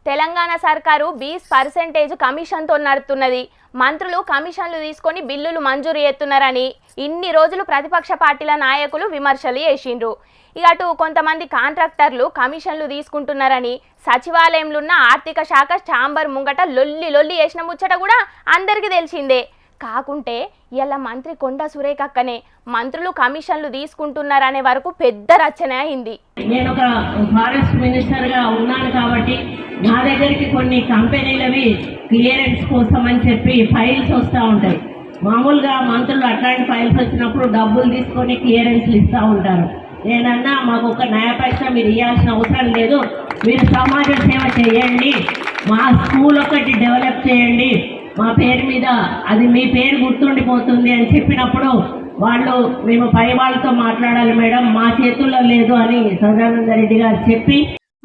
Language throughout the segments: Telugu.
తెలంగాణ సర్కారు 20% కమిషన్తో నడుతున్నది. మంత్రులు కమిషన్లు తీసుకొని బిల్లులు మంజూరు చేస్తున్నారని ఇన్ని రోజులు ప్రతిపక్ష పార్టీల నాయకులు విమర్శలు చేసిండ్రు. అటు కొంతమంది కాంట్రాక్టర్లు కమిషన్లు తీసుకుంటున్నారని సచివాలయంలో ఉన్న ఆర్థిక శాఖ ఛాంబర్ ముంగట లొల్లి చేసిన ముచ్చట కూడా అందరికీ తెలిసిందే. కాకుంటే ఇలా మంత్రి కొండా సురేఖక్కనే మంత్రులు కమిషన్లు తీసుకుంటున్నారనే వరకు పెద్ద రచన అయింది. నేను ఒక ఫారెస్ట్ మినిస్టర్ గా ఉన్నాను కాబట్టి నా దగ్గరికి కొన్ని కంపెనీలవి క్లియరెన్స్ కోసం అని చెప్పి ఫైల్స్ వస్తూ ఉంటాయి. మామూలుగా మంత్రులు అట్లాంటి ఫైల్స్ వచ్చినప్పుడు డబ్బులు తీసుకొని క్లియరెన్స్లు ఇస్తూ ఉంటారు. నేనన్నా మాకు ఒక నయా పైసా మీరు ఇవ్వాల్సిన అవసరం లేదు, మీరు సమాజ సేవ చేయండి, మా స్కూల్ ఒకటి డెవలప్ చేయండి, మా పేరు మీద అది మీ పేరు గుర్తుండిపోతుంది అని చెప్పినప్పుడు వాళ్ళు మేము పై వాళ్ళతో మాట్లాడాలి మేడం, మా చేతుల్లో లేదు అని సదానంద రెడ్డి గారు చెప్పి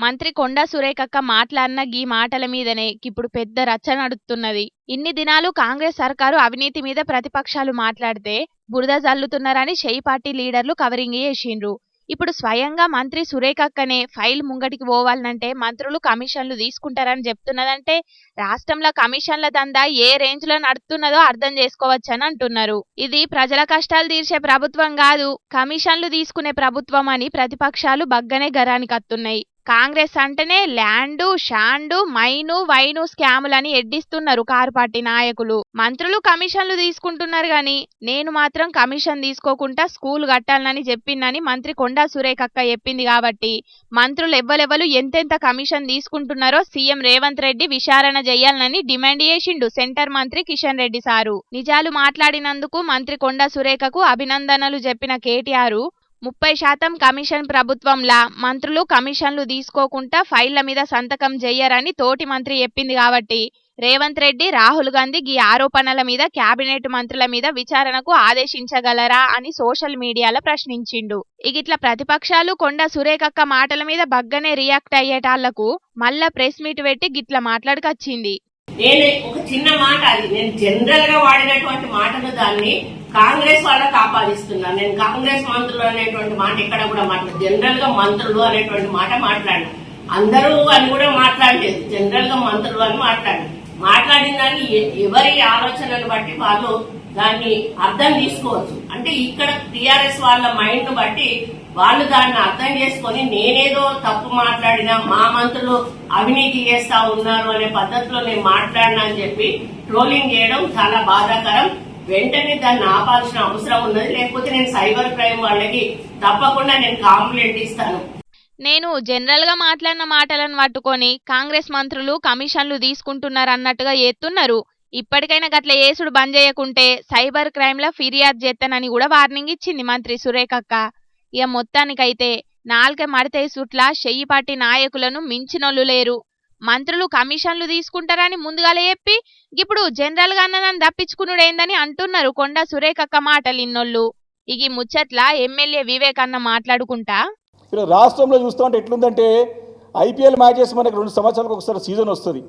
మంత్రి కొండా సురేఖక్క మాట్లాడిన గీ మాటల మీదనే ఇప్పుడు పెద్ద రచ్చ నడుస్తున్నది. ఇన్ని దినాలు కాంగ్రెస్ సర్కారు అవినీతి మీద ప్రతిపక్షాలు మాట్లాడితే బురద జల్లుతున్నారని షెయి పార్టీ లీడర్లు కవరింగ్ చేసిండ్రు. ఇప్పుడు స్వయంగా మంత్రి సురేఖక్కనే ఫైల్ ముంగటికి పోవాలంటే మంత్రులు కమిషన్లు తీసుకుంటారని చెప్తున్నదంటే రాష్ట్రంలో కమిషన్ల దందా ఏ రేంజ్ లో నడుస్తున్నదో అర్థం చేసుకోవచ్చని అంటున్నారు. ఇది ప్రజల కష్టాలు తీర్చే ప్రభుత్వం కాదు, కమిషన్లు తీసుకునే ప్రభుత్వం అని ప్రతిపక్షాలు బగ్గనే గరానికత్తున్నాయి. కాంగ్రెస్ అంటేనే ల్యాండు షాండు మైను వైను స్కాములని ఎడ్డిస్తున్నారు కారు పార్టీ నాయకులు. మంత్రులు కమిషన్లు తీసుకుంటున్నారు గాని నేను మాత్రం కమిషన్ తీసుకోకుండా స్కూల్ కట్టాలని చెప్పిందని మంత్రి కొండా సురేఖక్క చెప్పింది కాబట్టి మంత్రులు ఎవ్వలెవ్వలు ఎంతెంత కమిషన్ తీసుకుంటున్నారో సీఎం రేవంత్ రెడ్డి విచారణ చేయాలని డిమాండ్ చేసిండు సెంటర్ మంత్రి కిషన్ రెడ్డి సారు. నిజాలు మాట్లాడినందుకు మంత్రి కొండా సురేఖకు అభినందనలు చెప్పిన కేటీఆర్ 30% కమిషన్ ప్రభుత్వంలా మంత్రులు కమిషన్లు తీసుకోకుండా ఫైళ్ల మీద సంతకం చెయ్యరని తోటి మంత్రి చెప్పింది కాబట్టి రేవంత్ రెడ్డి రాహుల్ గాంధీ ఈ ఆరోపణల మీద కేబినెట్ మంత్రుల మీద విచారణకు ఆదేశించగలరా అని సోషల్ మీడియాలో ప్రశ్నించిండు. ఇగిట్లా ప్రతిపక్షాలు కొండా సురేఖక్క మాటల మీద బగ్గనే రియాక్ట్ అయ్యేటాళ్లకు మళ్ళా ప్రెస్ మీట్ పెట్టి గిట్లా మాట్లాడుకొచ్చింది. నేను ఒక చిన్న మాట, అది నేను జనరల్ గా వాడినటువంటి మాటను దాన్ని కాంగ్రెస్ వాళ్ళకి ఆపాదిస్తున్నాను. నేను కాంగ్రెస్ మంత్రులు అనేటువంటి మాట ఇక్కడ కూడా మాట్లాడు, జనరల్ గా మంత్రులు అనేటువంటి మాట మాట్లాడు, అందరూ అని కూడా మాట్లాడలేదు, జనరల్ గా మంత్రులు అని మాట్లాడిన దాన్ని ఎవరి ఆలోచనను బట్టి వాళ్ళు దాన్ని అర్థం తీసుకోవచ్చు. అంటే ఇక్కడ టీఆర్ఎస్ వాళ్ళ మైండ్ బట్టి వాళ్ళు దాన్ని అర్థం చేసుకొని నేనేదో తప్పు మాట్లాడినా మా మంత్రులు అవినీతి చేస్తా ఉన్నారు అనే పద్ధతిలో నేను మాట్లాడినా అని చెప్పి ట్రోలింగ్ చేయడం చాలా బాధాకరం. వెంటనే దాన్ని ఆపాల్సిన అవసరం ఉన్నది, లేకపోతే నేను సైబర్ క్రైమ్ వాళ్ళకి తప్పకుండా నేను కంప్లైంట్ ఇస్తాను. నేను జనరల్ గా మాట్లాడిన మాటలను పట్టుకొని కాంగ్రెస్ మంత్రులు కమిషన్లు తీసుకుంటున్నారు అన్నట్టుగా చేస్తున్నారు. ఇప్పటికైనా గట్ల చేసుడు బంద్ చేయకుంటే సైబర్ క్రైమ్ లా ఫిర్యాదు చేస్తానని కూడా వార్నింగ్ ఇచ్చింది మంత్రి సురేఖక్క. ఇక మొత్తానికైతే నాలుక మడతేసుట్ల షెయి పార్టీ నాయకులను మించినోళ్లు లేరు. మంత్రులు కమిషన్లు తీసుకుంటారని ముందుగాలే చెప్పి ఇప్పుడు జనరల్ గా అన్నదాన్ని తప్పించుకునుడేందని అంటున్నారు కొండా సురేఖక్క మాటలు ఇన్నోళ్ళు. ఇగి ముచ్చట్ల ఎమ్మెల్యే వివేక్ అన్న మాట్లాడుకుంటా రాష్ట్రంలో చూస్తూ ఉంటే ఎట్లుందంటే ఐపీఎల్ మ్యాచెస్ మనకి 2 సంవత్సరాలకు ఒకసారి సీజన్ వస్తుంది,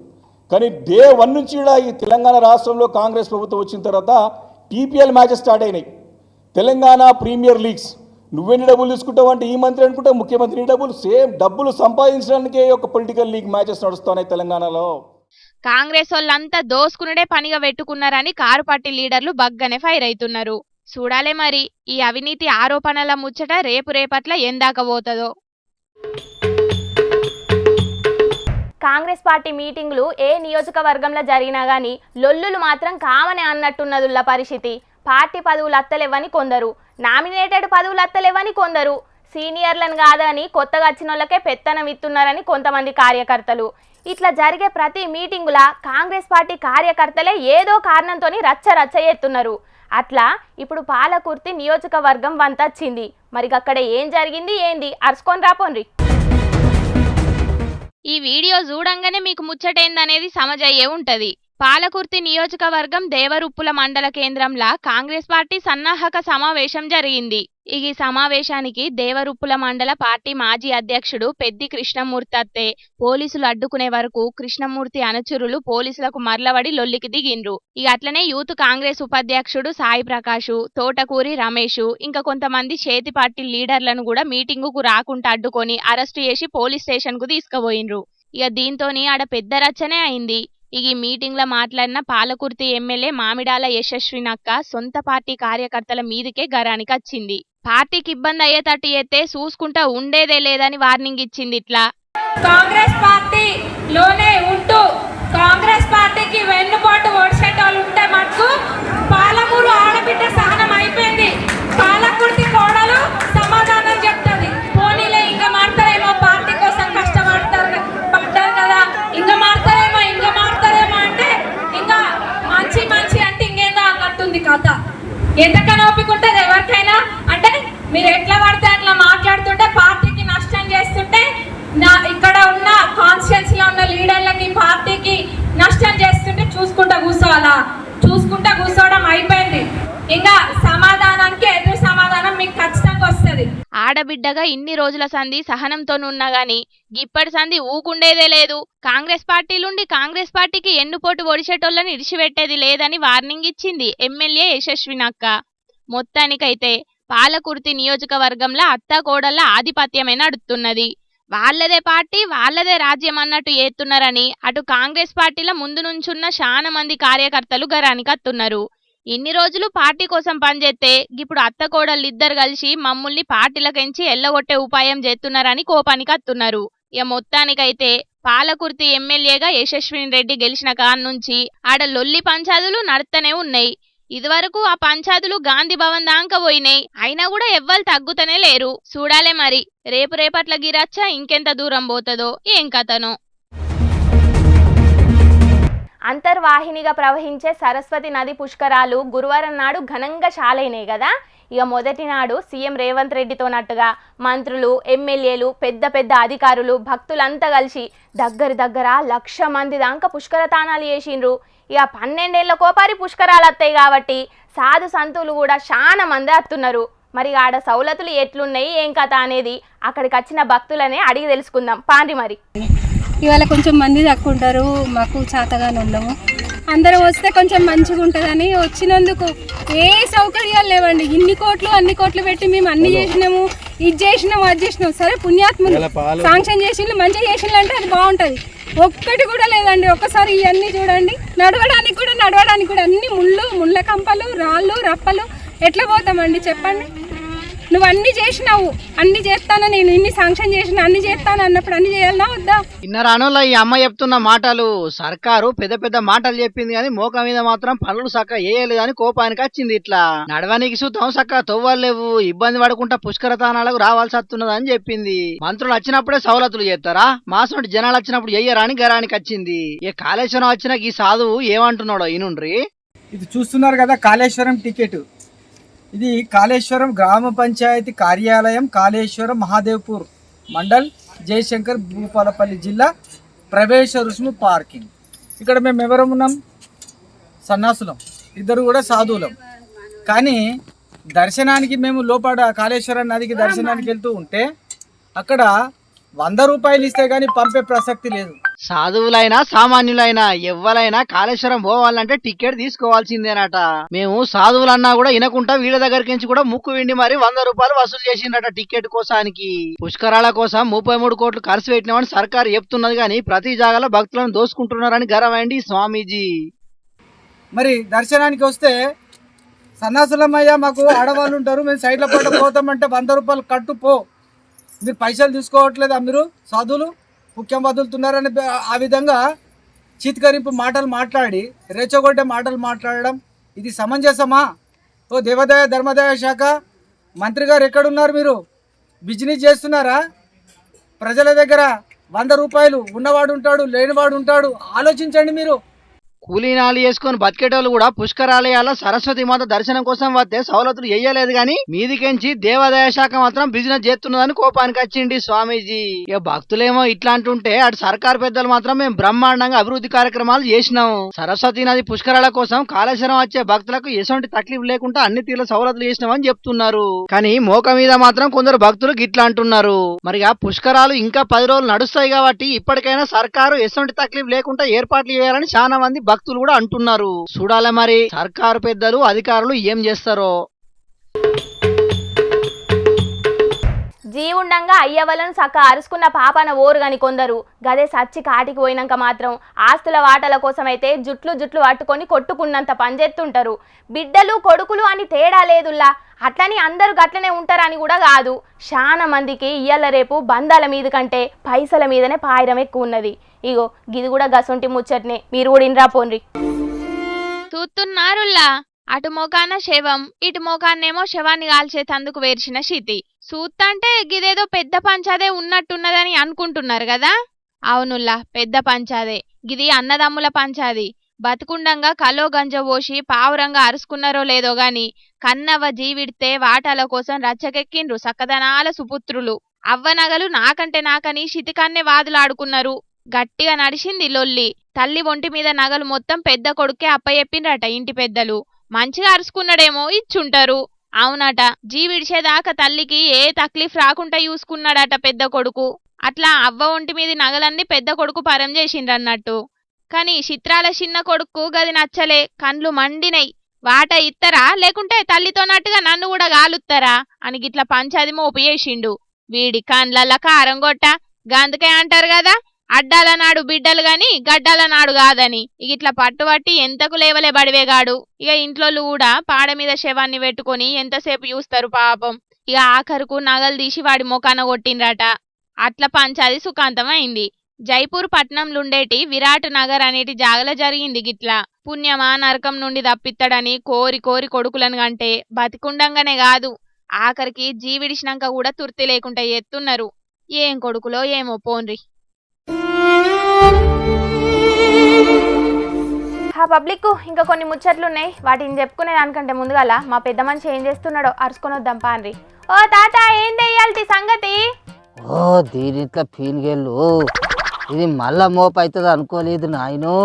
కానీ డే 1 నుంచి కూడా ఈ తెలంగాణ రాష్ట్రంలో కాంగ్రెస్ ప్రభుత్వం వచ్చిన తర్వాత టీపీఎల్ మ్యాచెస్ స్టార్ట్ అయినాయి. తెలంగాణ ప్రీమియర్ లీగ్స్ నువ్వెన్ని డబ్బులు తీసుకుంటావు అంటే ఈ మంత్రి అనుకుంటా ముఖ్యమంత్రి డబ్బులు సేమ్ డబ్బులు సంపాదించడానికే ఒక పొలిటికల్ లీగ్ మ్యాచెస్ నడుస్తున్నాయి తెలంగాణలో. కాంగ్రెస్ వాళ్ళంతా దోసుకునుడే పనిగా పెట్టుకున్నారని కారు పార్టీ లీడర్లు బగ్గనే ఫైర్ అవుతున్నారు. చూడాలే మరి ఈ అవినీతి ఆరోపణల ముచ్చట రేపట్ల ఎందాక పోతుందో. కాంగ్రెస్ పార్టీ మీటింగ్లు ఏ నియోజకవర్గంలో జరిగినా గానీ లొల్లులు మాత్రం కామనే అన్నట్టున్నదుల్ల పరిస్థితి. పార్టీ పదవులు అత్తలేవని కొందరు, నామినేటెడ్ పదవులు అత్తలేవని కొందరు, సీనియర్లను కాదని కొత్తగా వచ్చిన వాళ్ళకే పెత్తనం ఇస్తున్నారని కొంతమంది కార్యకర్తలు. ఇట్లా జరిగే ప్రతి మీటింగులా కాంగ్రెస్ పార్టీ కార్యకర్తలే ఏదో కారణంతో రచ్చ ఎత్తున్నారు. అట్లా ఇప్పుడు పాలకుర్తి నియోజకవర్గం వంతొచ్చింది. మరి అక్కడ ఏం జరిగింది ఏంది అరుచుకొని రాపోండ్రి. ఈ వీడియో చూడంగానే మీకు ముచ్చటేందనేది సమజయ్యే ఉంటది. పాలకుర్తి నియోజకవర్గం దేవరుప్పుల మండల కేంద్రంలో కాంగ్రెస్ పార్టీ సన్నాహక సమావేశం జరిగింది. ఈ సమావేశానికి దేవరుప్పుల మండల పార్టీ మాజీ అధ్యక్షుడు పెద్ది కృష్ణమూర్తి అత్తే పోలీసులు అడ్డుకునే వరకు కృష్ణమూర్తి అనుచరులు పోలీసులకు మరలబడి లొల్లికి దిగిండ్రు. ఇక అట్లనే యూత్ కాంగ్రెస్ ఉపాధ్యక్షుడు సాయి ప్రకాష్, తోటకూరి రమేష్ ఇంకా కొంతమంది చేతి పార్టీ లీడర్లను కూడా మీటింగుకు రాకుండా అడ్డుకొని అరెస్టు చేసి పోలీస్ స్టేషన్ కు తీసుకుపోయిండ్రు. ఇక దీంతోని ఆడ పెద్ద రచ్చనే అయింది. ఈ మీటింగ్ లో మాట్లాడిన పాలకుర్తి ఎమ్మెల్యే మామిడాల యశస్వినక్క సొంత పార్టీ కార్యకర్తల మీదకే గరానికి వచ్చింది. పార్టీకి ఇబ్బంది అయ్యేటట్టు చేస్తే చూసుకుంటా ఉండేదే లేదని వార్నింగ్ ఇచ్చింది. ఇట్లా కాంగ్రెస్ పార్టీలోనే ఉంటూ కాంగ్రెస్ పార్టీకి వెన్నుపోటు ఓడిసేటోళ్ళు ఉంటే మటుకు పాలమూరు ఆడబిడ్డ సహనం అయిపోయింది. పాలకుర్తి కోడలు సమాధానం చెప్తుంది. పోనీలే ఇంకా మారుతారేమో, పార్టీ కోసం కష్టపడతారు కదా, ఇంకా మారుతారేమో అంటే ఇంకా మంచి అంటే ఇంకేందో అన్నట్టుంది కథ. ఎంతకన్నా ఓపిక ఉంటుంది ఎవరికైనా? అంటే మీరు ఎట్లా పడితే అట్లా మాట్లాడుతుంటే పార్టీకి నష్టం చేస్తుంటే ఇక్కడ ఉన్న కాన్స్టిట్యున్సీ లో ఉన్న లీడర్లకి పార్టీకి నష్టం చేస్తుంటే చూసుకుంటా కూర్చోవడం అయిపోయింది. ఇంకా సమాధానానికి ఎదురు సమాధానం మీకు ఖచ్చితంగా వస్తుంది. ఆడబిడ్డగా ఇన్ని రోజుల సంధి సహనంతోనున్నా గాని గిప్పటి సంధి ఊకుండేదే లేదు. కాంగ్రెస్ పార్టీలుండి కాంగ్రెస్ పార్టీకి ఎన్నుపోటు ఒడిచేటోళ్లను ఇడిచిపెట్టేది లేదని వార్నింగ్ ఇచ్చింది ఎమ్మెల్యే యశస్వినక్క. మొత్తానికైతే పాలకుర్తి నియోజకవర్గంలో అత్తాకోడళ్ల ఆధిపత్యమే నడుస్తున్నది. వాళ్లదే పార్టీ వాళ్లదే రాజ్యం అన్నట్టు ఏతున్నారని అటు కాంగ్రెస్ పార్టీల ముందు నుంచున్న చాలా మంది కార్యకర్తలు గరానికి అత్తున్నారు. ఇన్ని రోజులు పార్టీ కోసం పనిచేస్తే ఇప్పుడు అత్తకోడళ్ళిద్దరు కలిసి మమ్ముల్ని పార్టీలకెంచి ఎల్లగొట్టే ఉపాయం చేస్తున్నారని కోపానికి అత్తున్నారు. ఇక మొత్తానికైతే పాలకుర్తి ఎమ్మెల్యేగా యశస్విని రెడ్డి గెలిచిన కాన్నుంచి ఆడ లొల్లి పంచాదులు నడుస్తూనే ఉన్నాయి. ఇదివరకు ఆ పంచాదులు గాంధీ భవన్ దాకా పోయినాయి. అయినా కూడా ఎవ్వరు తగ్గుతనే లేరు. చూడాలే మరి రేపట్ల గిరచ్చ ఇంకెంత దూరం పోతుందో ఏం కథనో. అంతర్వాహినిగా ప్రవహించే సరస్వతి నది పుష్కరాలు గురువారం నాడు ఘనంగా చాలైనాయి కదా. ఇక మొదటి నాడు సీఎం రేవంత్ రెడ్డితోనట్టుగా మంత్రులు, ఎమ్మెల్యేలు, పెద్ద అధికారులు, భక్తులంతా కలిసి దగ్గర 1,00,000 మంది దాకా పుష్కర తానాలు చేసిండ్రు. ఇక 12 ఏళ్ల కోపారి పుష్కరాలు వస్తాయి కాబట్టి సాధు సంతులు కూడా చాలా మంది వస్తున్నారు. మరి ఆడ సౌలతులు ఎట్లున్నాయి ఏం కథ అనేది అక్కడికి వచ్చిన భక్తులనే అడిగి తెలుసుకుందాం పాండి. మరి ఇవాళ కొంచెం మంది తక్కువ ఉంటారు, మాకు చేతగానే ఉండము. అందరూ వస్తే కొంచెం మంచిగా ఉంటుందని వచ్చినందుకు ఏ సౌకర్యాలు లేవండి. అన్ని కోట్లు పెట్టి మేము అన్ని చేసినాము, ఇది చేసినాము అది చేసినాము. సరే పుణ్యాత్ములు శాంక్షన్ చేసిండ్రు, మంచిగా చేసిండ్రు అంటే అది బాగుంటుంది. ఒక్కటి కూడా లేదండి. ఒక్కసారి ఇవన్నీ చూడండి. నడవడానికి కూడా అన్ని ముళ్ళ కంపలు, రాళ్ళు, రప్పలు. ఎట్లా పోతామండి చెప్పండి? నువ్వు అన్ని చేసినావు, అన్ని చేస్తాను, నేను ఇన్ని శాంక్షన్ చేసిన, అన్ని చేస్తాను అన్నప్పుడు అన్ని చేయాలన్నా వద్దా? ఇన్నరానులో ఈ అమ్మ చెప్తున్న మాటలు సర్కారు పెద్ద మాటలు చెప్పింది కానీ మోక మీద మాత్రం పనులు సక్క వేయలేదు అని కోపానికి వచ్చింది. ఇట్లా నడవనికి సుతం సక్క తవ్వలేవు, ఇబ్బంది పడుకుంటా పుష్కరతానాలకు రావాల్సి వస్తున్నది అని చెప్పింది. మంత్రులు వచ్చినప్పుడే సౌలతులు చేస్తారా, మాసంటి జనాలు వచ్చినప్పుడు చెయ్యరా అని గరానికి వచ్చింది. ఏ కాళేశ్వరం వచ్చిన ఈ సాధువు ఏమంటున్నాడో ఈనుండ్రి. ఇది చూస్తున్నారు కదా కాళేశ్వరం టికెట్. ఇది కాళేశ్వరం గ్రామ పంచాయతీ కార్యాలయం, కాళేశ్వరం, మహాదేవ్పూర్ మండల్, జయశంకర్, భూపాలపల్లి జిల్లా, ప్రవేశ రుసుము పార్కింగ్. ఇక్కడ మేము ఎవరం ఉన్నాం? సన్నాసులం, ఇద్దరు కూడా సాధువులం. కానీ దర్శనానికి మేము లోపల కాళేశ్వరం నదికి దర్శనానికి వెళ్తూ ఉంటే అక్కడ 100 రూపాయలు ఇస్తే గానీ పంపే ప్రసక్తి లేదు. సాధువులైనా సామాన్యులైనా ఎవ్వరైనా కాళేశ్వరం పోవాలంటే టికెట్ తీసుకోవాల్సిందేనట. మేము సాధువులన్నా కూడా వినకుండా వీళ్ళ దగ్గరికి నుంచి కూడా ముక్కు విండి మరి 100 రూపాయలు వసూలు చేసిండట టికెట్ కోసానికి. పుష్కరాల కోసం 33 కోట్లు ఖర్చు పెట్టినామని సర్కారు చెప్తున్నది కానీ ప్రతి జాగాలో భక్తులను దోసుకుంటున్నారని గర్వమైంది స్వామీజీ. మరి దర్శనానికి వస్తే సన్నాసులమయ్యా, మాకు ఆడవాళ్ళు ఉంటారు, మేము సైడ్ల పూట పోతామంటే 100 రూపాయలు కట్టు పో, మీరు పైసలు తీసుకోవట్లేదా? మీరు సాధువులు ముఖ్యం వదులుతున్నారని ఆ విధంగా చీత్కరింపు మాటలు మాట్లాడి, రెచ్చగొట్టే మాటలు మాట్లాడడం ఇది సమంజసమా? ఓ దేవాదాయ ధర్మాదాయ శాఖ మంత్రి గారు ఎక్కడున్నారు? మీరు బిజినెస్ చేస్తున్నారా? ప్రజల దగ్గర 100 రూపాయలు ఉన్నవాడు ఉంటాడు, లేనివాడు ఉంటాడు. ఆలోచించండి మీరు. కూలీనాలు చేసుకొని బతికేటోళ్ళు కూడా పుష్కరాలయాల సరస్వతి మాత దర్శనం కోసం వస్తే సవలతులు వేయలేదు గాని మీదికెంచి దేవాదాయ శాఖ మాత్రం బిజినెస్ చేస్తున్నదని కోపానికి వచ్చింది స్వామీజీ. ఇక భక్తులేమో ఇట్లా అంటుంటే అటు సర్కారు పెద్దలు మాత్రం మేము బ్రహ్మాండంగా అభివృద్ధి కార్యక్రమాలు చేసినాం, సరస్వతి నది పుష్కరాల కోసం కాళేశ్వరం వచ్చే భక్తులకు ఎటువంటి తక్లీఫ్ లేకుండా అన్ని తీర్ల సవలతులు చేసినామని చెప్తున్నారు. కానీ మోక మీద మాత్రం కొందరు భక్తులు గిట్లా అంటున్నారు. మరి ఆ పుష్కరాలు ఇంకా 10 రోజులు నడుస్తాయి కాబట్టి ఇప్పటికైనా సర్కారు ఎటువంటి తక్లీఫ్ లేకుండా ఏర్పాట్లు చేయాలని చాలా మంది భక్తులు కూడా అంటున్నారు. చూడాలి మరి సర్కారు పెద్దలు అధికారులు ఏం చేస్తారో. జీవుండంగా అయ్యవలను సక్క అరుసుకున్న పాపన ఓరు గని కొందరు గదే సచ్చి కాటికి పోయినాక మాత్రం ఆస్తుల వాటల కోసమైతే జుట్లు పట్టుకొని కొట్టుకున్నంత పనిచేస్తుంటారు. బిడ్డలు కొడుకులు అని తేడా లేదుల్లా, అట్లని అందరూ గట్లనే ఉంటారని కూడా కాదు. చాలా మందికి ఇయ్యాల రేపు బంధాల మీద కంటే పైసల మీదనే పాయరం ఎక్కువ ఉన్నది. ఇగో గిది కూడా గసొంటి ముచ్చట్నే, మీరు కూడా ఇన్రా పోన్రి. చూస్తున్నారుల్లా, అటు మోకాన శవం, ఇటు మోకాన్నేమో శవాన్ని కాల్చేతందుకు వేర్చిన శితి. సూత్తంటే గిదేదో పెద్ద పంచాదే ఉన్నట్టున్నదని అనుకుంటున్నారు కదా. అవునుల్లా, పెద్ద పంచాదే గిది, అన్నదమ్ముల పంచాది. బతుకుండంగా కలో గంజ పోసి పావురంగా అరుసుకున్నారో లేదో గాని కన్నవ్వ జీవిడితే వాటాల కోసం రచ్చకెక్కిండ్రు సక్కదనాల సుపుత్రులు. అవ్వనగలు నాకని శితికన్నే వాదులాడుకున్నారు. గట్టిగా నడిచింది లొల్లి. తల్లి ఒంటి మీద నగలు మొత్తం పెద్ద కొడుకే అప్పచెప్పిండ్రట ఇంటి పెద్దలు. మంచిగా అరుసుకున్నాడేమో ఇచ్చుంటారు. అవునట, జీవిడిచేదాకా తల్లికి ఏ తక్లీఫ్ రాకుండా చూసుకున్నాడట పెద్ద కొడుకు. అట్లా అవ్వ ఒంటి మీద నగలన్నీ పెద్ద కొడుకు పరం చేసిండ్రన్నట్టు. కాని చిత్రాల చిన్న కొడుకు గది నచ్చలే, కండ్లు మండినై. వాట ఇత్తరా లేకుంటే తల్లితోనట్టుగా నన్ను కూడా గాలుత్తరా అని గిట్ల పంచాది మోపు చేసిండు. వీడి కండ్లల్ల కారం గొట్ట. గందుకే అంటారు కదా, అడ్డాల నాడు బిడ్డలు గాని గడ్డాల నాడు కాదని. ఇట్లా పట్టుబట్టి ఎంతకు లేవలే బడివేగాడు. ఇక ఇంట్లోళ్ళు కూడా పాడ మీద శవాన్ని పెట్టుకొని ఎంతసేపు చూస్తారు పాపం. ఇక ఆఖరుకు నగలు తీసి వాడి మొకాన కొట్టిండ్రట. అట్లా పంచాది సుఖాంతం అయింది. జైపూర్ పట్నంలుండేటి విరాట్ నగర్ అనేటి జాగల జరిగింది గిట్లా. పుణ్యమా నరకం నుండి తప్పిత్తడని కోరి కొడుకులను కంటే బతికుండంగానే కాదు, ఆఖరికి జీవిడిచినాక కూడా తుర్తి లేకుండా ఎత్తున్నారు. ఏం కొడుకులో ఏమో పోన్రి. పబ్లిక్ ఇంకా కొన్ని ముచ్చట్లున్నాయి, వాటిని చెప్పుకునే దానికంటే ముందుగాల మా పెద్ద మనిషి ఏం చేస్తున్నాడో అరుచుకొని వద్దాం పాన్రి. ఓ తాత, ఏం తెయ్యాలి సంగతి? ఓ దీనిట్లా పీనిగేళ్ళు, ఇది మళ్ళా మోపు అవుతుంది అనుకోలేదు నాయను.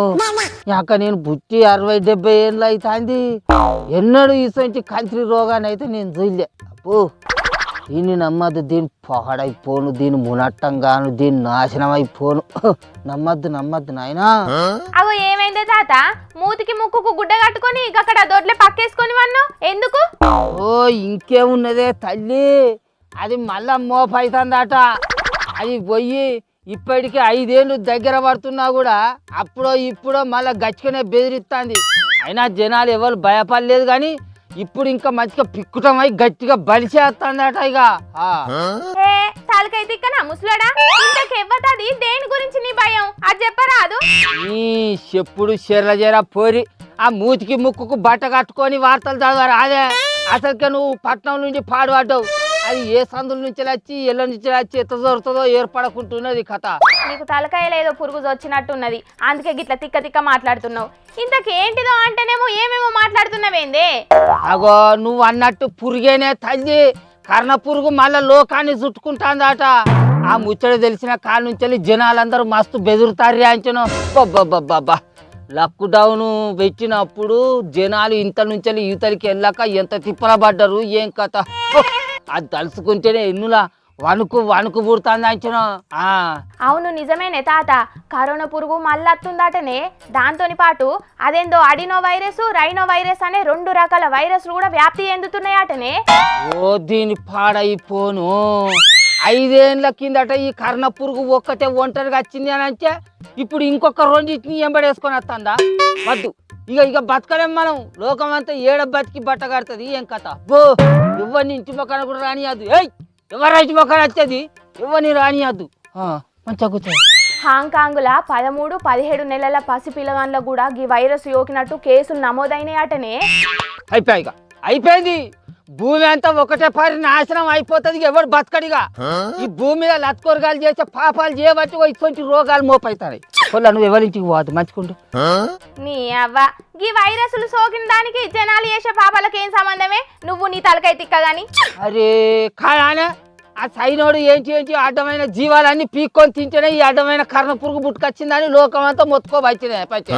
యాక నేను పుట్టి 60-70 ఏళ్ళు అవుతుంది, ఎన్నడూ ఇసొంటి కంత్రి రోగాన్ని అయితే నేను చూడలే. అప్పు దీన్ని నమ్మద్దు, దీని పొగడైపోను, దీని మునట్టంగాను, దీని నాశనం అయిపోను. నమ్మద్దు నాయనా. అగో ఏమైందే తాత, మూతికి ముక్కుకు గుడ్డ కట్టుకొని అక్కడ దొడ్లే పక్కేసుకొని వన్నావు ఎందుకు? ఓ ఇంకేమున్నదే తల్లి, అది మళ్ళా మోపు అవుతుందట. అది పోయి ఇప్పటికి 5 ఏళ్ళు దగ్గర పడుతున్నా కూడా అప్పుడో ఇప్పుడో మళ్ళా గచ్చికనే బెదిరిస్తుంది. అయినా జనాలు ఎవరు భయపడలేదు కానీ ఇప్పుడు ఇంకా మంచిగా పిక్కుటమై గట్టిగా బలిసేస్తుందట. ఇక తలకైతే ఇక్కడ ముసలాడా, ఇంతకెవ్వతది దేని గురించి నీ భయం అది చెప్పరాదు? ఈ చెప్పుడు చెర్ల పోరి ఆ మూతికి ముక్కుకు బట్ట కట్టుకొని వార్తలు చదవరు. అదే అసలుకే నువ్వు పట్నం నుంచి పాడుపడ్డావు. అది ఏ సందుల నుంచి వచ్చి ఎల్ల నుంచి వచ్చి ఎత్త దొరుకుతుందో ఏర్పడకుంటున్నది కథ. నీకు తలకాయ లేదో పురుగు వచ్చినట్టున్నది, అందుకే గిట్ల తిక్క మాట్లాడుతున్నావు. ఇంతకేంటిదో అంటేనేమో ఏమేమో మాట్లాడుతున్నావేందే? అగో నువ్వు అన్నట్టు పురుగేనే తల్లి, కర్ణ పురుగు మళ్ళా లోకాన్ని చుట్టుకుంటాందట. ఆ ముచ్చట తెలిసిన కాళ్ళ నుంచి జనాలందరూ మస్తు బెదురుతారు అంచను. బాబా లాక్డౌన్ పెట్టినప్పుడు జనాలు ఇంత నుంచి యువతలకి వెళ్ళాక ఎంత తిప్పల పడ్డారు, ఏం కథ. అది తలుసుకుంటేనే ఎన్నులా వణుకు పుడుతుంది అంచనా. అవును నిజమేనే తాత, కరోనా పురుగు మళ్ళొత్తుందటనే. దాంతోని పాటు అదేందో అడినో వైరస్, రైనో వైరస్ అనే 2 రకాల వైరస్లు కూడా వ్యాప్తి చెందుతున్నాయటనే. ఓ దీని పాడైపోను. 5 ఏళ్ళ కిందట ఈ కర్ణ పురుగు ఒక్కటే ఒంటరిగా వచ్చింది అని అంటే ఇప్పుడు ఇంకొక 2 ఎంబడేసుకొని వస్తుందా? వద్దు, ఇక బతకలేం మనం. లోకం అంతా ఏడ బతికి బట్ట కడుతుంది, ఏం కథ. బో ఎవరిని ఇంటి మొక్కన కూడా రానియద్దు. ఎవరి ఇంటి మొక్కన వచ్చేది ఎవరిని రానియద్దు. మంచిగా కూర్చో. హాంకాంగ్ల 13-17 నెలల పసి పిల్లగాళ్ళకు కూడా ఈ వైరస్ సోకినట్టు కేసులు నమోదైనాయటనే. అయిపోయింది. భూమి అంతా ఒకటే పరి నాశనం అయిపోతుంది, ఎవరు బతకడిగా. ఈ భూమి మీద లత్కొరగాలు చేసే పాపాలు చేయబట్టి ఇటువంటి రోగాలు మోపైతాయి. పొల్ల నువ్వు ఎవరింటికి పోవద్దు మంచుకుంటూ. నీ అవ్వ గీ వైరస్లు సోకిన దానికి జనాలు చేసే పాపాలకు ఏం సంబంధమే? నువ్వు నీ తలకై తిక్కగాని. అరే కాయానే ఆ సైనోడు ఏంటి అడ్డమైన జీవాలన్నీ పీక్కొని తింటేనే ఈ అడ్డమైన కర్ణ పురుగు పుట్టుకొచ్చిందని లోకం అంతా మొత్తుకోబచ్చినాయి. పచ్చి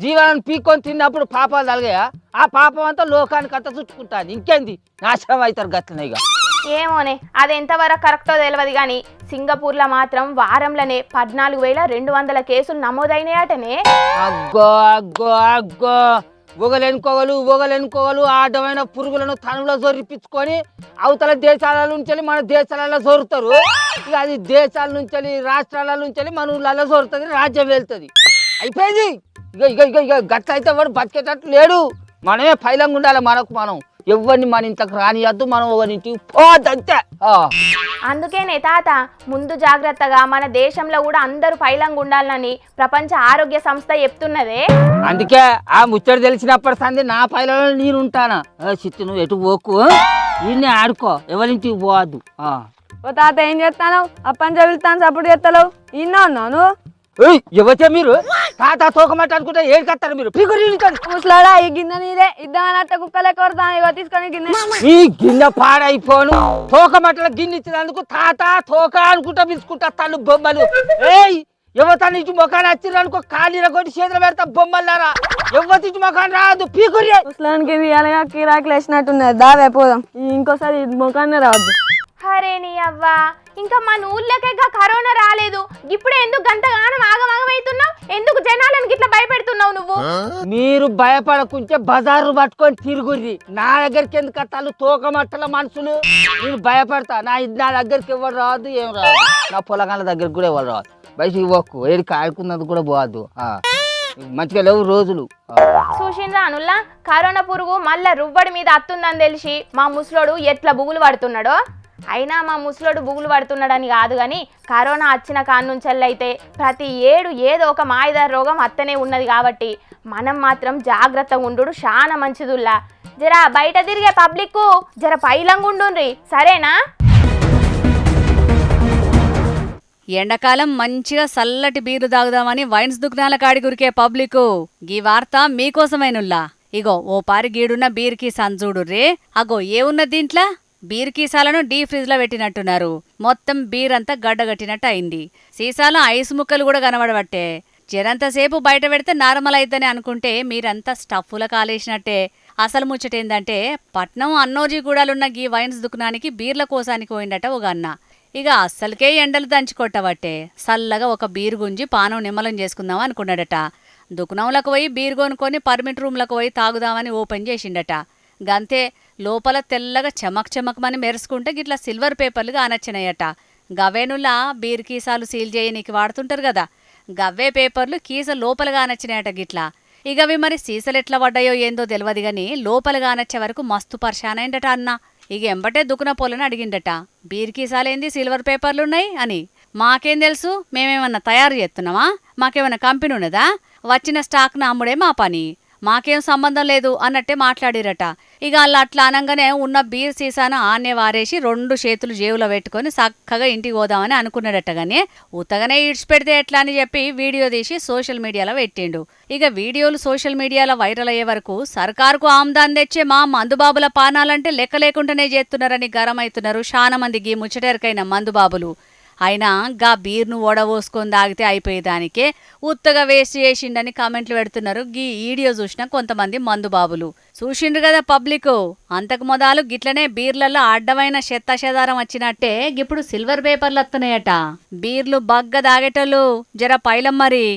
జీవాలను పీక్కొని తిన్నప్పుడు పాపాలు తలగాయా? ఆ పాపం అంతా లోకానికి అంతా చుట్టుకుంటాను. ఇంకేంది నాశనం అవుతారు గట్లనే. ఇక ఏమోనే అది ఎంతవరకు కరెక్టో తెలియదు కానీ సింగపూర్లో మాత్రం వారంలోనే 14,200 కేసులు నమోదైనాయటనే. అగ్గో అగ్గో అగ్గో ఒగలెనుకోగలు ఆ అడ్డమైన పురుగులను తనులో జొరిపించుకొని అవతల దేశాల నుంచి మన దేశాలలో జోరుతారు. ఇక అది దేశాల నుంచి రాష్ట్రాల నుంచి మన ఊళ్ళలో జోరుతుంది, రాజ్యం వెళ్తుంది. అయిపోయింది. ఇక ఇక ఇక ఇక గట్ల అయితే వాడు బతికేటట్టు లేడు. మనమే పైలంగా ఉండాలి. మనం ఎవరిని మన ఇంట్లోకి రానియద్దు, మనం ఎవరింటికి పోదంతే. అందుకేనే తాత ముందు జాగ్రత్తగా మన దేశంలో కూడా అందరూ పైలంగా ఉండాలని ప్రపంచ ఆరోగ్య సంస్థ చెప్తున్నదే. అందుకే ఆ ముచ్చట తెలిసినప్పటి సంది నా పైలలో నేను ఉంటానా. చిత్తు నువ్వు ఎటు పోకు, ఈయన్ని ఆడుకో, ఎవరింటికి పోవద్దు. ఓ తాత ఏం చేస్తాను? అప్పని చదువుతాను సపోర్ట్ చేస్తలేవు. ఇన్నా ఉన్నాను. ఎవతే మీరు తాత తోకమట్ట అనుకుంటే ఏం కత్తారు మీరు? ముసలాడా ఈ గిన్నె నీదే ఇద్దామని కుక్కలే కొడతాను. ఇగో తీసుకొని గిన్నె. ఈ గిన్నె పాడైపోను. తోకమట్టల గిన్నె ఇచ్చినందుకు తాత తోక అనుకుంటా పిలుచుకుంటా తల్లు బొమ్మలు. ఏయ్ యువత నుంచి ముఖాన్ని వచ్చిర్రు అనుకో, ఖాళీలో కొట్టి చేతులు పెడతా బొమ్మలారా. యువత నుంచి ముఖాన్ని రాదు పీకురి. ముసలానికి ఇవాళగా కిరాకులు వేసినట్టున్నది. దావే పోదాం, ఇంకోసారి ముఖాన్ని రావద్దు. అరే నీ అవ్వా ఇంకా మన ఊళ్ళకే కరోనా రాలేదు, ఇప్పుడే ఎందుకు గంటగానం ఆగమాగమవుతున్నావు? ఎందుకు జనాలను గిట్లా భయపెడుతున్నావు నువ్వు? మీరు భయపడకుంటే బజారు పట్టుకొని తిరుగుర్రి. నా దగ్గరికి ఎందుకు అత్తాలు తోకమట్టల మనుషులు? నేను భయపడతా. నా దగ్గరికి ఎవరు రావద్దు, ఏం రాదు. నా పొలగాల దగ్గరికి కూడా ఎవరు రావద్దు. బయటికి పోకు, ఏడికి ఆడుకున్నది కూడా పోవద్దు. మంచిగా లేవు రోజులు. చూసిండ్రా అనుల్లా, కరోనా పురుగు మళ్ళా రువ్వడి మీద అత్తుందని తెలిసి మా ముసలోడు ఎట్లా బుగులు పడుతున్నాడో. అయినా మా ముసలోడు బుగులు పడుతున్నాడని కాదు కానీ కరోనా వచ్చిన కాన్నుంచెల్లయితే ప్రతి ఏడు ఏదో ఒక మాయదార రోగం అత్తనే ఉన్నది కాబట్టి మనం మాత్రం జాగ్రత్తగా ఉండు చాలా మంచిదుల్లా. జర బయట తిరిగే పబ్లిక్ జర పైలంగుండుండ్రి, సరేనా? ఎండాకాలం మంచిగా చల్లటి బీరు తాగుదామని వైన్స్ దుకాణాల కాడి గురికే పబ్లిక్ ఈ వార్త మీకోసమైనుల్లా. ఇగో ఓ పారి గీడున్న బీర్ కీసాను చూడుర్రే. అగో ఏమున్న దీంట్లో? బీర్ కీసాలను డీ ఫ్రిడ్జ్ లో పెట్టినట్టున్నారు. మొత్తం బీర్ అంతా గడ్డగట్టినట్టు అయింది. సీసాలో ఐస్ ముక్కలు కూడా కనబడబట్టే. జరంతసేపు బయట పెడితే నార్మల్ అయిద్దని అనుకుంటే మీరంతా స్టఫ్ఫుల కాలేసినట్టే. అసలు ముచ్చటేందంటే పట్నం అన్నోజీగూడలున్న గీ వైన్స్ దుకాణానికి బీర్ల కోసానికి పోయిందట ఒక అన్న. ఇక అస్సలకే ఎండలు దంచికొట్టబట్టే సల్లగా ఒక బీరు గుంజి పానం నిమ్మలం చేసుకుందాం అనుకున్నాడట. దుకాణంలకు పోయి బీరు కొనుక్కొని పర్మిట్ రూమ్లకు పోయి తాగుదామని ఓపెన్ చేసిండట. గంతే లోపల తెల్లగా చమక్ చమకమని మెరుసుకుంటే గిట్లా సిల్వర్ పేపర్లు కానచ్చినాయట. గవేనులా బీర్ కీసాలు సీల్ చేయనీకి వాడుతుంటారు కదా, గవ్వే పేపర్లు కీస లోపలగా నచ్చినాయట గిట్లా. ఇక అవి మరి సీసలు ఎట్లా పడ్డాయో ఏందో తెలియదు గాని లోపలగా నచ్చే వరకు మస్తు పర్షానైందట అన్న. ఇక ఎంబటే దుకున పోలని అడిగిండట, బీర్ కీసాలేంది సిల్వర్ పేపర్లున్నాయి అని. మాకేం తెలుసు, మేమేమన్నా తయారు చేస్తున్నామా? మాకేమన్నా కంపెనీ ఉన్నదా? వచ్చిన స్టాక్ను అమ్ముడే మా పని, మాకేం సంబంధం లేదు అన్నట్టే మాట్లాడిరట. ఇక అలా అట్లా అనగానే ఉన్న బీర్ సీసాను ఆనే వారేసి 2 చేతులు జేబులో పెట్టుకొని చక్కగా ఇంటికి పోదామని అనుకున్నాడట. గానీ ఉత్తగానే ఈడ్చిపెడితే ఎట్లా అని చెప్పి వీడియో తీసి సోషల్ మీడియాలో పెట్టిండు. ఇక వీడియోలు సోషల్ మీడియాలో వైరల్ అయ్యే వరకు సర్కారుకు ఆమ్దాన్ తెచ్చే మా మందుబాబుల పానాలంటే లెక్క లేకుండానే చేస్తున్నారని గరమవుతున్నారు చాలా మంది గీ ముచ్చటెరకైన మందుబాబులు. అయినా గా బీర్ను ఓడబోసుకొని తాగితే అయిపోయేదానికే ఉత్తగా వేస్ట్ చేసిండని కామెంట్లు పెడుతున్నారు గీ వీడియో చూసిన కొంతమంది మందుబాబులు. చూసిండ్రు కదా పబ్లిక్, అంతకు మొదలు గిట్లనే బీర్లలో అడ్డమైన చెత్తాచెదారం వచ్చినట్టే ఇప్పుడు సిల్వర్ పేపర్లు వస్తున్నాయట. బీర్లు బగ్గ తాగేటోళ్ళు జర పైలం మరి.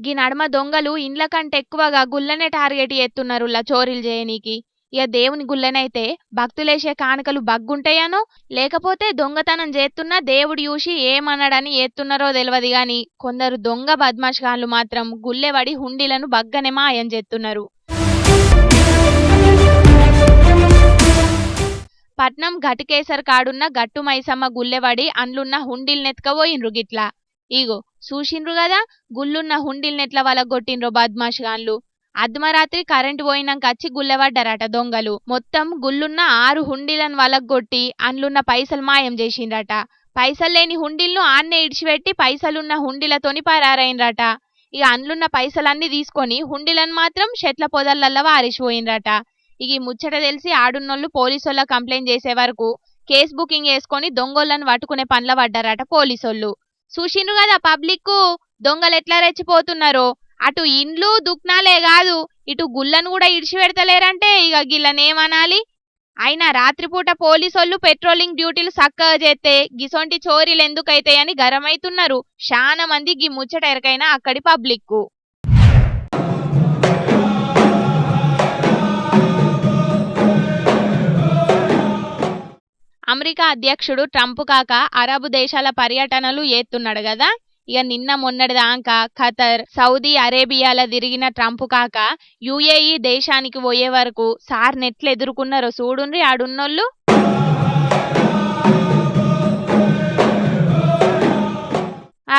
ఈ నడుమ దొంగలు ఇండ్ల కంటే ఎక్కువగా గుళ్ళనే టార్గెట్ చేస్తున్నారు చోరీలు చేయనీకి. ఇక దేవుని గుళ్ళనైతే భక్తులేసే కానుకలు బగ్గుంటాయనో లేకపోతే దొంగతనం చేస్తున్నా దేవుడు చూసి ఏమన్నాడని చేస్తున్నారో తెలియదు గాని కొందరు దొంగ బద్మాష్గాళ్ళు మాత్రం గుళ్ళెవడి హుండీలను బగ్గనే మాయం చేస్తున్నారు. పట్నం ఘటకేసర్ కాడున్న గట్టు మైసమ్మ గుళ్ళెవడి అండ్లున్న హుండీలు నెత్కబోయిండ్రు గిట్లా. ఇగో చూసిండ్రు కదా గుళ్ళున్న హుండీలనెట్ల వలగొట్టిండ్రో బద్మాష్గాన్లు. అర్ధరాత్రి కరెంటు పోయినాక వచ్చి గుల్లెబడ్డారట దొంగలు. మొత్తం గుళ్ళున్న 6 హుండీలను వలగొట్టి అందులున్న పైసలు మాయం చేసిండ్రట. పైసలు లేని హుండీలను ఆన్నే ఇడిచిపెట్టి పైసలున్న హుండీలతోని పరారైనరట. ఇక అందులున్న పైసలన్నీ తీసుకొని హుండీలను మాత్రం చెట్ల పొదలల్లో వారిసిపోయిండ్రట. ఇక ఈ ముచ్చట తెలిసి ఆడున్నోళ్ళు పోలీసోళ్ళ కంప్లైంట్ చేసే వరకు కేసు బుకింగ్ చేసుకొని దొంగోళ్ళను పట్టుకునే పనిలో పడ్డారట పోలీసోళ్ళు. చూసిండ్రు కదా పబ్లిక్ దొంగలు ఎట్లా రెచ్చిపోతున్నారో. అటు ఇండ్లు దుక్నాలే కాదు ఇటు గుళ్ళను కూడా ఇడిచిపెడతలేరంటే ఇక గిల్లనేమనాలి. అయినా రాత్రిపూట పోలీసోళ్ళు పెట్రోలింగ్ డ్యూటీలు చక్కగా చేస్తే గిసొంటి చోరీలు ఎందుకైతాయని గరమైతున్నారు చాలా మంది. గి ముచ్చట ఎరకైనా అక్కడి పబ్లిక్. అమెరికా అధ్యక్షుడు ట్రంప్ కాక అరబ్ దేశాల పర్యటనలు చేస్తున్నాడు కదా. ఇక నిన్న మొన్నటి దాకా ఖతర్, సౌదీ అరేబియాల తిరిగిన ట్రంప్ కాక యుఏఈ దేశానికి పోయే వరకు సార్ నెట్లు ఎదుర్కొన్నారో చూడుండ్రి ఆడున్నోళ్ళు.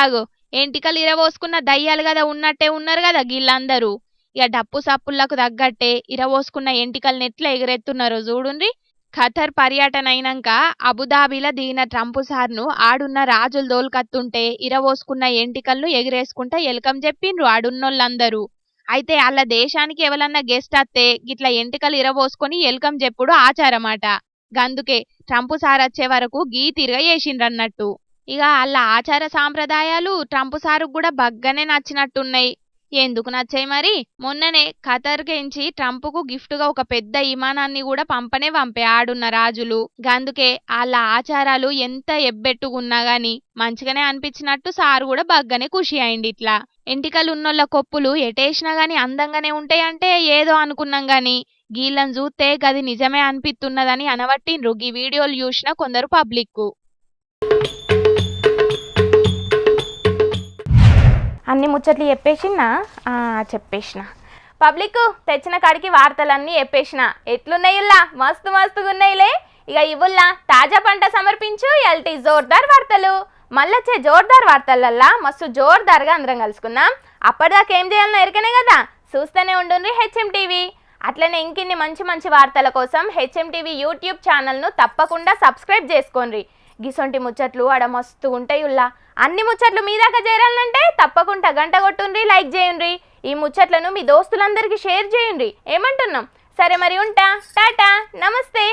ఆగో ఎంటికలు ఇరవోసుకున్న దయ్యాలు కదా ఉన్నట్టే ఉన్నారు కదా వీళ్ళందరూ. ఇక డప్పు సప్పులకు తగ్గట్టే ఇరవోసుకున్న ఎంటికలు నెట్లు ఎగరెత్తున్నారో చూడుండ్రి. ఖతర్ పర్యటన అయినాక అబుదాబిలో దిగిన ట్రంప్ సార్ను ఆడున్న రాజులు దోల్కత్తుంటే ఇరవోసుకున్న ఎంటికలను ఎగిరేసుకుంటా ఎల్కం చెప్పిండ్రు ఆడున్నోళ్ళందరూ. అయితే వాళ్ళ దేశానికి ఎవరన్నా గెస్ట్ వస్తే గిట్ల ఎంటికలు ఇరవోసుకొని ఎల్కం చెప్పుడు ఆచారమాట. గందుకే ట్రంప్ సార్ వచ్చే వరకు గీ తిరగ చేసిండ్రన్నట్టు. ఇక వాళ్ళ ఆచార సాంప్రదాయాలు ట్రంప్ సారుకు కూడా బగ్గనే నచ్చినట్టున్నాయి. ఎందుకు నచ్చాయి మరి? మొన్ననే ఖతర్కించి ట్రంప్కు గిఫ్ట్గా ఒక పెద్ద విమానాన్ని కూడా పంపే ఆడున్న రాజులు. గందుకే వాళ్ళ ఆచారాలు ఎంత ఎబ్బెట్టుకున్నా గాని మంచిగానే అనిపించినట్టు సారు కూడా బగ్గనే ఖుషి అయింది. ఇట్లా ఎంటికలు ఉన్నోళ్ళ కొప్పులు ఎటేసినా గాని అందంగానే ఉంటాయంటే ఏదో అనుకున్నాం గాని గీళ్ళని చూస్తే గది నిజమే అనిపిస్తున్నదని అనబట్టిండ్రు ఈ వీడియోలు చూసిన కొందరు పబ్లిక్. అన్ని ముచ్చట్లు చెప్పేసిన పబ్లిక్ తెచ్చిన కాడికి వార్తలన్నీ చెప్పేసిన. ఎట్లున్నాయిల్లా? మస్తు మస్తుగా ఉన్నాయిలే. ఇక ఇవుల్లా తాజా పంట సమర్పించు ఎల్టీ జోర్దార్ వార్తలు. మళ్ళొచ్చే జోర్దార్ వార్తలల్లా మస్తు జోర్దార్గా అందరం కలుసుకుందాం. అప్పటిదాకా ఏం చేయాలనో ఎరకనే కదా, చూస్తూనే ఉండుండ్రి హెచ్ఎం టీవీ. అట్లనే ఇంకిన్ని మంచి మంచి వార్తల కోసం హెచ్ఎం టీవీ యూట్యూబ్ ఛానల్ను తప్పకుండా సబ్స్క్రైబ్ చేసుకోండి. గిసొంటి ముచ్చట్లు ఆడ మస్తు ఉంటాయి ఉల్లా. అన్ని ముచ్చట్లు మీ దాకా చేరాలంటే తప్పకుండా గంట కొట్టుండ్రి, లైక్ చేయండి. ఈ ముచ్చట్లను మీ దోస్తులందరికీ షేర్ చేయండి. ఏమంటున్నాం? సరే మరి ఉంటా. టాటా, నమస్తే.